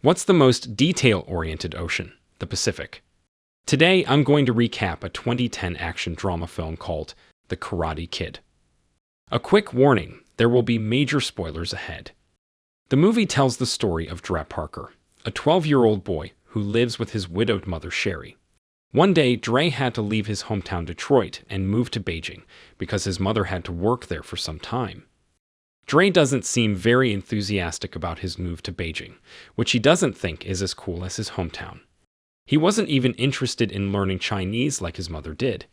What's the most detail-oriented ocean? The Pacific. Today, I'm going to recap a 2010 action drama film called The Karate Kid. A quick warning, there will be major spoilers ahead. The movie tells the story of Dre Parker, a 12-year-old boy who lives with his widowed mother Sherry. One day, Dre had to leave his hometown Detroit and move to Beijing because his mother had to work there for some time. Dre doesn't seem very enthusiastic about his move to Beijing, which he doesn't think is as cool as his hometown. He wasn't even interested in learning Chinese like his mother did.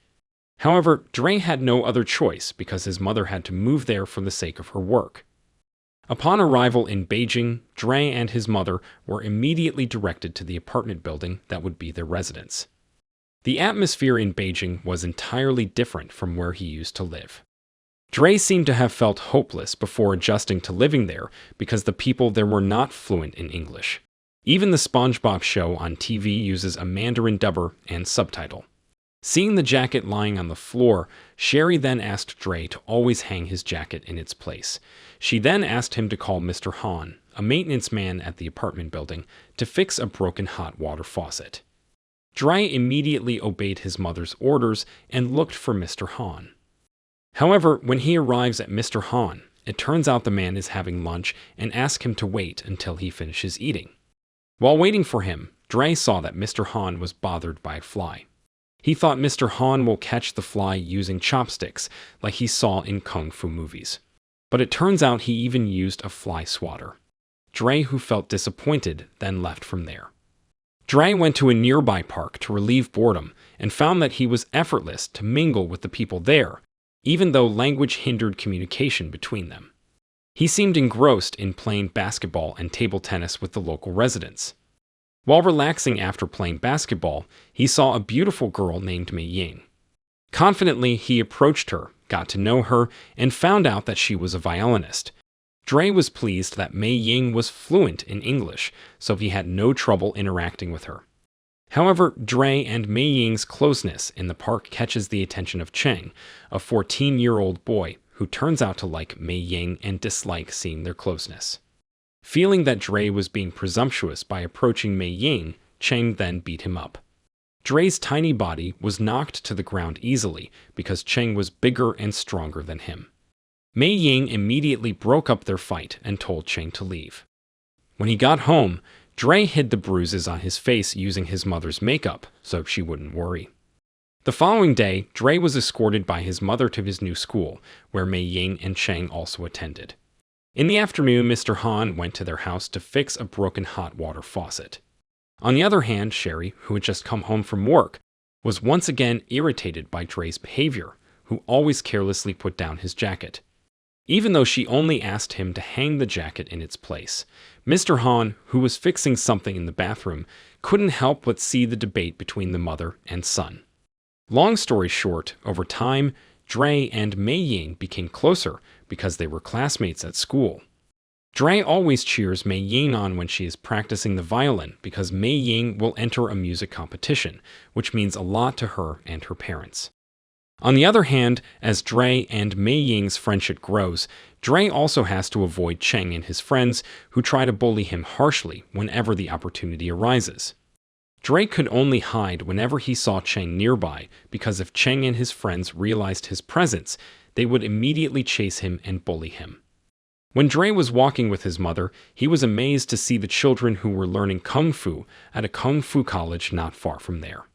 However, Dre had no other choice because his mother had to move there for the sake of her work. Upon arrival in Beijing, Dre and his mother were immediately directed to the apartment building that would be their residence. The atmosphere in Beijing was entirely different from where he used to live. Dre seemed to have felt hopeless before adjusting to living there because the people there were not fluent in English. Even the SpongeBob show on TV uses a Mandarin dubber and subtitle. Seeing the jacket lying on the floor, Sherry then asked Dre to always hang his jacket in its place. She then asked him to call Mr. Han, a maintenance man at the apartment building, to fix a broken hot water faucet. Dre immediately obeyed his mother's orders and looked for Mr. Han. However, when he arrives at Mr. Han, it turns out the man is having lunch and asks him to wait until he finishes eating. While waiting for him, Dre saw that Mr. Han was bothered by a fly. He thought Mr. Han will catch the fly using chopsticks like he saw in kung fu movies. But it turns out he even used a fly swatter. Dre, who felt disappointed, then left from there. Dre went to a nearby park to relieve boredom and found that he was effortless to mingle with the people there, even though language hindered communication between them. He seemed engrossed in playing basketball and table tennis with the local residents. While relaxing after playing basketball, he saw a beautiful girl named Meiying. Confidently, he approached her, got to know her, and found out that she was a violinist. Dre was pleased that Meiying was fluent in English, so he had no trouble interacting with her. However, Dre and Meiying's closeness in the park catches the attention of Cheng, a 14-year-old boy who turns out to like Meiying and dislike seeing their closeness. Feeling that Dre was being presumptuous by approaching Meiying, Cheng then beat him up. Dre's tiny body was knocked to the ground easily because Cheng was bigger and stronger than him. Meiying immediately broke up their fight and told Cheng to leave. When he got home, Dre hid the bruises on his face using his mother's makeup so she wouldn't worry. The following day, Dre was escorted by his mother to his new school, where Meiying and Cheng also attended. In the afternoon, Mr. Han went to their house to fix a broken hot water faucet. On the other hand, Sherry, who had just come home from work, was once again irritated by Dre's behavior, who always carelessly put down his jacket. Even though she only asked him to hang the jacket in its place, Mr. Han, who was fixing something in the bathroom, couldn't help but see the debate between the mother and son. Long story short, over time, Dre and Meiying became closer because they were classmates at school. Dre always cheers Meiying on when she is practicing the violin because Meiying will enter a music competition, which means a lot to her and her parents. On the other hand, as Dre and Meiying's friendship grows, Dre also has to avoid Cheng and his friends who try to bully him harshly whenever the opportunity arises. Dre could only hide whenever he saw Cheng nearby because if Cheng and his friends realized his presence, they would immediately chase him and bully him. When Dre was walking with his mother, he was amazed to see the children who were learning kung fu at a kung fu college not far from there.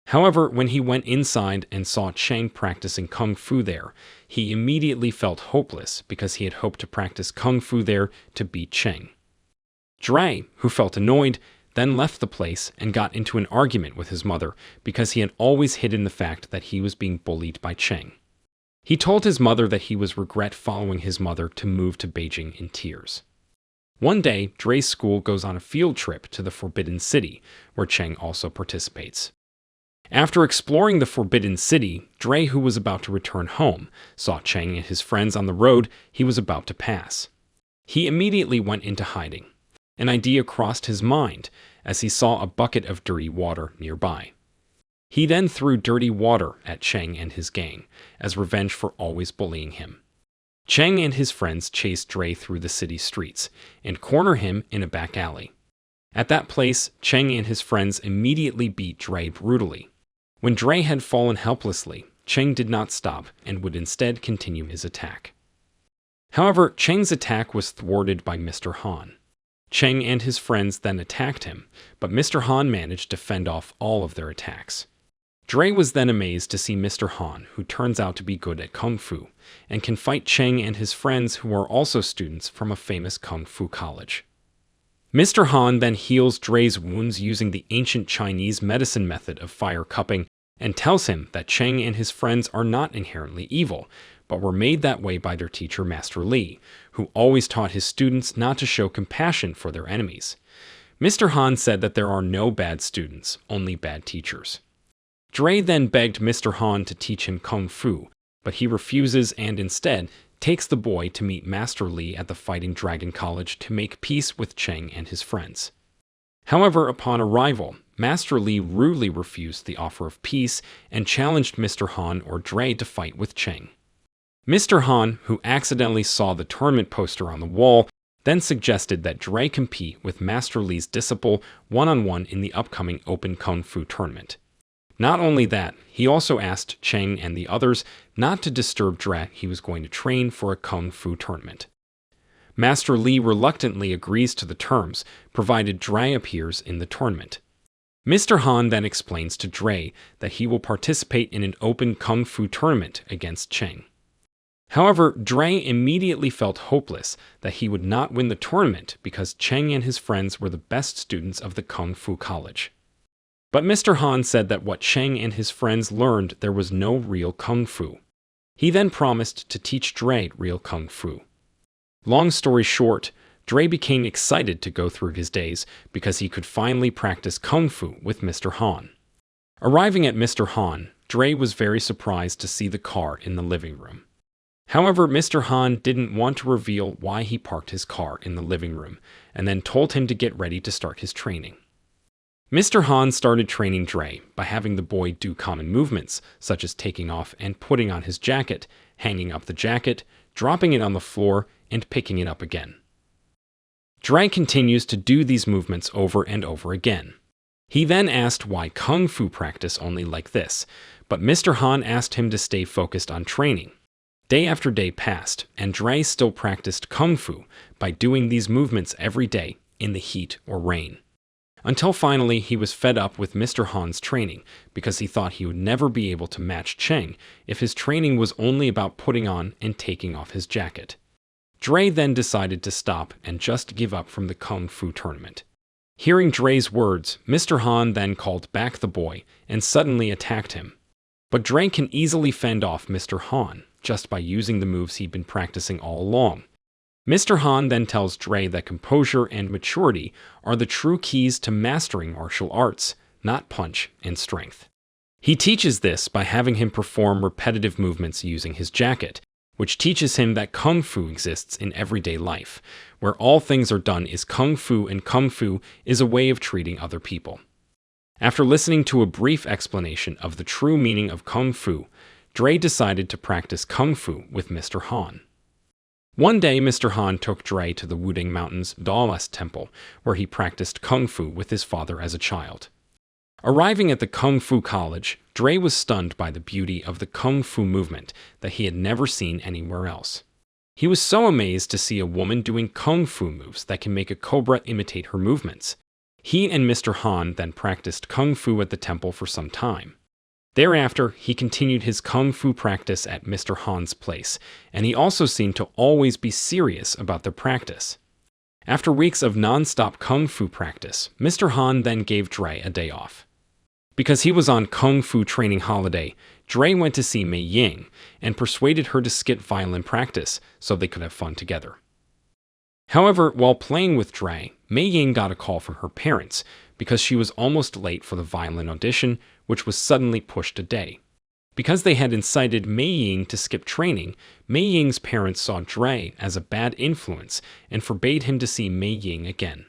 However, when he went inside and saw Cheng practicing kung fu there, he immediately felt hopeless because he had hoped to practice kung fu there to beat Cheng. Dre, who felt annoyed, then left the place and got into an argument with his mother because he had always hidden the fact that he was being bullied by Cheng. He told his mother that he was regret following his mother to move to Beijing in tears. One day, Dre's school goes on a field trip to the Forbidden City, where Cheng also participates. After exploring the Forbidden City, Dre, who was about to return home, saw Cheng and his friends on the road he was about to pass. He immediately went into hiding. An idea crossed his mind as he saw a bucket of dirty water nearby. He then threw dirty water at Cheng and his gang, as revenge for always bullying him. Cheng and his friends chase Dre through the city streets and corner him in a back alley. At that place, Cheng and his friends immediately beat Dre brutally. When Dre had fallen helplessly, Cheng did not stop and would instead continue his attack. However, Cheng's attack was thwarted by Mr. Han. Cheng and his friends then attacked him, but Mr. Han managed to fend off all of their attacks. Dre was then amazed to see Mr. Han, who turns out to be good at Kung Fu, and can fight Cheng and his friends who are also students from a famous Kung Fu college. Mr. Han then heals Dre's wounds using the ancient Chinese medicine method of fire cupping and tells him that Cheng and his friends are not inherently evil, but were made that way by their teacher Master Li, who always taught his students not to show compassion for their enemies. Mr. Han said that there are no bad students, only bad teachers. Dre then begged Mr. Han to teach him Kung Fu, but he refuses and instead takes the boy to meet Master Li at the Fighting Dragon College to make peace with Cheng and his friends. However, upon arrival, Master Li rudely refused the offer of peace and challenged Mr. Han or Dre to fight with Cheng. Mr. Han, who accidentally saw the tournament poster on the wall, then suggested that Dre compete with Master Li's disciple one-on-one in the upcoming Open Kung Fu tournament. Not only that, he also asked Cheng and the others not to disturb Dre. He was going to train for a Kung Fu tournament. Master Li reluctantly agrees to the terms, provided Dre appears in the tournament. Mr. Han then explains to Dre that he will participate in an open Kung Fu tournament against Cheng. However, Dre immediately felt hopeless that he would not win the tournament because Cheng and his friends were the best students of the Kung Fu College. But Mr. Han said that what Cheng and his friends learned there was no real Kung Fu. He then promised to teach Dre real Kung Fu. Long story short, Dre became excited to go through his days because he could finally practice Kung Fu with Mr. Han. Arriving at Mr. Han, Dre was very surprised to see the car in the living room. However, Mr. Han didn't want to reveal why he parked his car in the living room, and then told him to get ready to start his training. Mr. Han started training Dre by having the boy do common movements, such as taking off and putting on his jacket, hanging up the jacket, dropping it on the floor, and picking it up again. Dre continues to do these movements over and over again. He then asked why Kung Fu practice only like this, but Mr. Han asked him to stay focused on training. Day after day passed, and Dre still practiced Kung Fu by doing these movements every day in the heat or rain. Until finally he was fed up with Mr. Han's training because he thought he would never be able to match Cheng if his training was only about putting on and taking off his jacket. Dre then decided to stop and just give up from the Kung Fu tournament. Hearing Dre's words, Mr. Han then called back the boy and suddenly attacked him. But Dre can easily fend off Mr. Han just by using the moves he'd been practicing all along. Mr. Han then tells Dre that composure and maturity are the true keys to mastering martial arts, not punch and strength. He teaches this by having him perform repetitive movements using his jacket, which teaches him that Kung Fu exists in everyday life, where all things are done is Kung Fu, and Kung Fu is a way of treating other people. After listening to a brief explanation of the true meaning of Kung Fu, Dre decided to practice Kung Fu with Mr. Han. One day, Mr. Han took Dre to the Wuding Mountains Daoist Temple, where he practiced Kung Fu with his father as a child. Arriving at the Kung Fu College, Dre was stunned by the beauty of the Kung Fu movement that he had never seen anywhere else. He was so amazed to see a woman doing Kung Fu moves that can make a cobra imitate her movements. He and Mr. Han then practiced Kung Fu at the temple for some time. Thereafter, he continued his Kung Fu practice at Mr. Han's place, and he also seemed to always be serious about the practice. After weeks of non-stop Kung Fu practice, Mr. Han then gave Dre a day off. Because he was on Kung Fu training holiday, Dre went to see Meiying and persuaded her to skip violin practice so they could have fun together. However, while playing with Dre, Meiying got a call from her parents because she was almost late for the violin audition, which was suddenly pushed a day. Because they had incited Meiying to skip training, Meiying's parents saw Dre as a bad influence and forbade him to see Meiying again.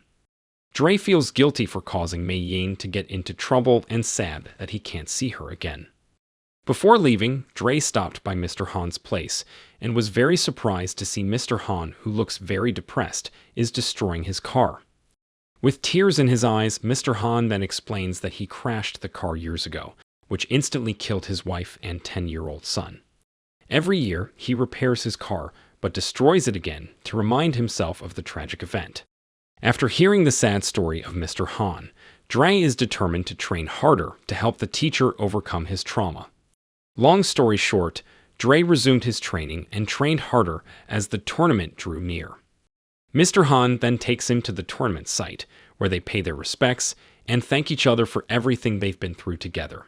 Dre feels guilty for causing Meiying to get into trouble and sad that he can't see her again. Before leaving, Dre stopped by Mr. Han's place and was very surprised to see Mr. Han, who looks very depressed, is destroying his car. With tears in his eyes, Mr. Han then explains that he crashed the car years ago, which instantly killed his wife and 10-year-old son. Every year, he repairs his car, but destroys it again to remind himself of the tragic event. After hearing the sad story of Mr. Han, Dre is determined to train harder to help the teacher overcome his trauma. Long story short, Dre resumed his training and trained harder as the tournament drew near. Mr. Han then takes him to the tournament site, where they pay their respects and thank each other for everything they've been through together.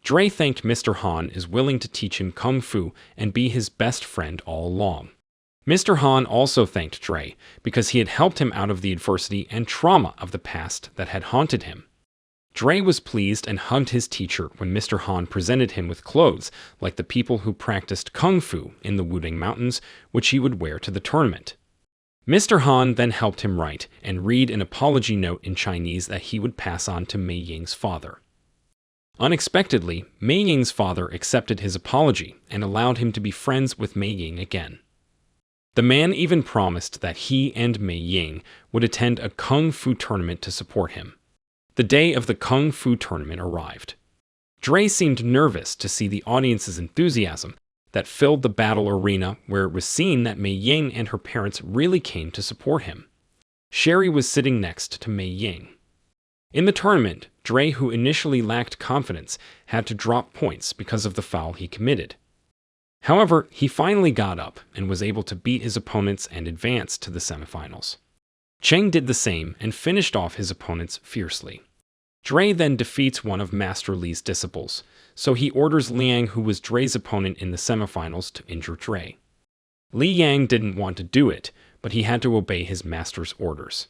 Dre thanked Mr. Han is willing to teach him Kung Fu and be his best friend all along. Mr. Han also thanked Dre because he had helped him out of the adversity and trauma of the past that had haunted him. Dre was pleased and hugged his teacher when Mr. Han presented him with clothes like the people who practiced Kung Fu in the Wudang Mountains, which he would wear to the tournament. Mr. Han then helped him write and read an apology note in Chinese that he would pass on to Meiying's father. Unexpectedly, Meiying's father accepted his apology and allowed him to be friends with Meiying again. The man even promised that he and Meiying would attend a Kung Fu tournament to support him. The day of the Kung Fu tournament arrived. Dre seemed nervous to see the audience's enthusiasm that filled the battle arena, where it was seen that Meiying and her parents really came to support him. Sherry was sitting next to Meiying. In the tournament, Dre, who initially lacked confidence, had to drop points because of the foul he committed. However, he finally got up and was able to beat his opponents and advance to the semifinals. Cheng did the same and finished off his opponents fiercely. Dre then defeats one of Master Li's disciples, so he orders Liang, who was Dre's opponent in the semifinals, to injure Dre. Li Yang didn't want to do it, but he had to obey his master's orders.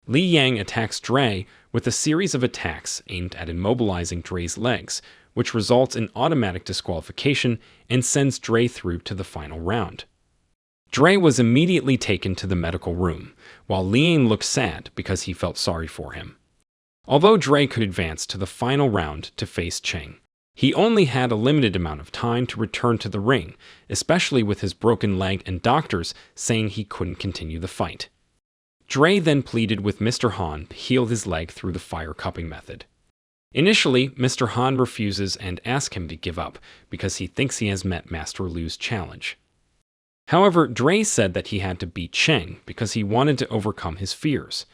Li Yang attacks Dre with a series of attacks aimed at immobilizing Dre's legs, which results in automatic disqualification and sends Dre through to the final round. Dre was immediately taken to the medical room, while Liang looked sad because he felt sorry for him. Although Dre could advance to the final round to face Cheng, he only had a limited amount of time to return to the ring, especially with his broken leg and doctors saying he couldn't continue the fight. Dre then pleaded with Mr. Han to heal his leg through the fire cupping method. Initially, Mr. Han refuses and asks him to give up because he thinks he has met Master Lu's challenge. However, Dre said that he had to beat Cheng because he wanted to overcome his fears.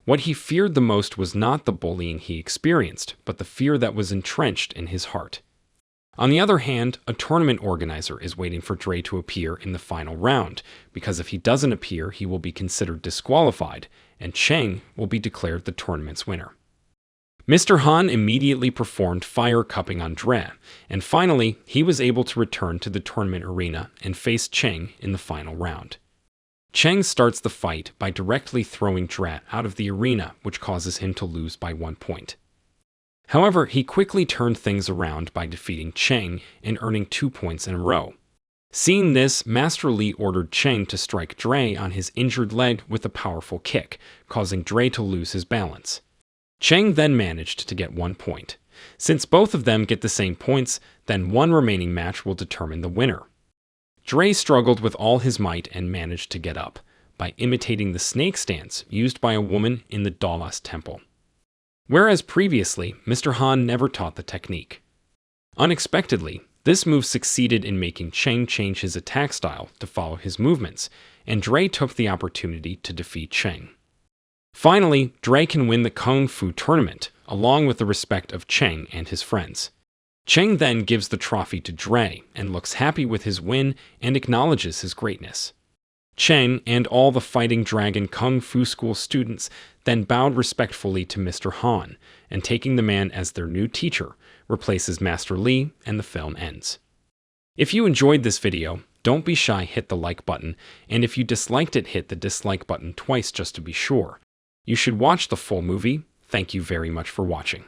What he feared the most was not the bullying he experienced, but the fear that was entrenched in his heart. On the other hand, a tournament organizer is waiting for Dre to appear in the final round, because if he doesn't appear, he will be considered disqualified, and Cheng will be declared the tournament's winner. Mr. Han immediately performed fire cupping on Dre, and finally, he was able to return to the tournament arena and face Cheng in the final round. Cheng starts the fight by directly throwing Dre out of the arena, which causes him to lose by 1 point. However, he quickly turned things around by defeating Cheng and earning 2 points in a row. Seeing this, Master Li ordered Cheng to strike Dre on his injured leg with a powerful kick, causing Dre to lose his balance. Cheng then managed to get 1 point. Since both of them get the same points, then one remaining match will determine the winner. Dre struggled with all his might and managed to get up, by imitating the snake stance used by a woman in the Dallas temple. Whereas previously, Mr. Han never taught the technique. Unexpectedly, this move succeeded in making Cheng change his attack style to follow his movements, and Dre took the opportunity to defeat Cheng. Finally, Dre can win the Kung Fu tournament, along with the respect of Cheng and his friends. Cheng then gives the trophy to Dre and looks happy with his win and acknowledges his greatness. Cheng and all the Fighting Dragon Kung Fu School students then bowed respectfully to Mr. Han, and taking the man as their new teacher, replaces Master Li, and the film ends. If you enjoyed this video, don't be shy, hit the like button, and if you disliked it, hit the dislike button twice just to be sure. You should watch the full movie. Thank you very much for watching.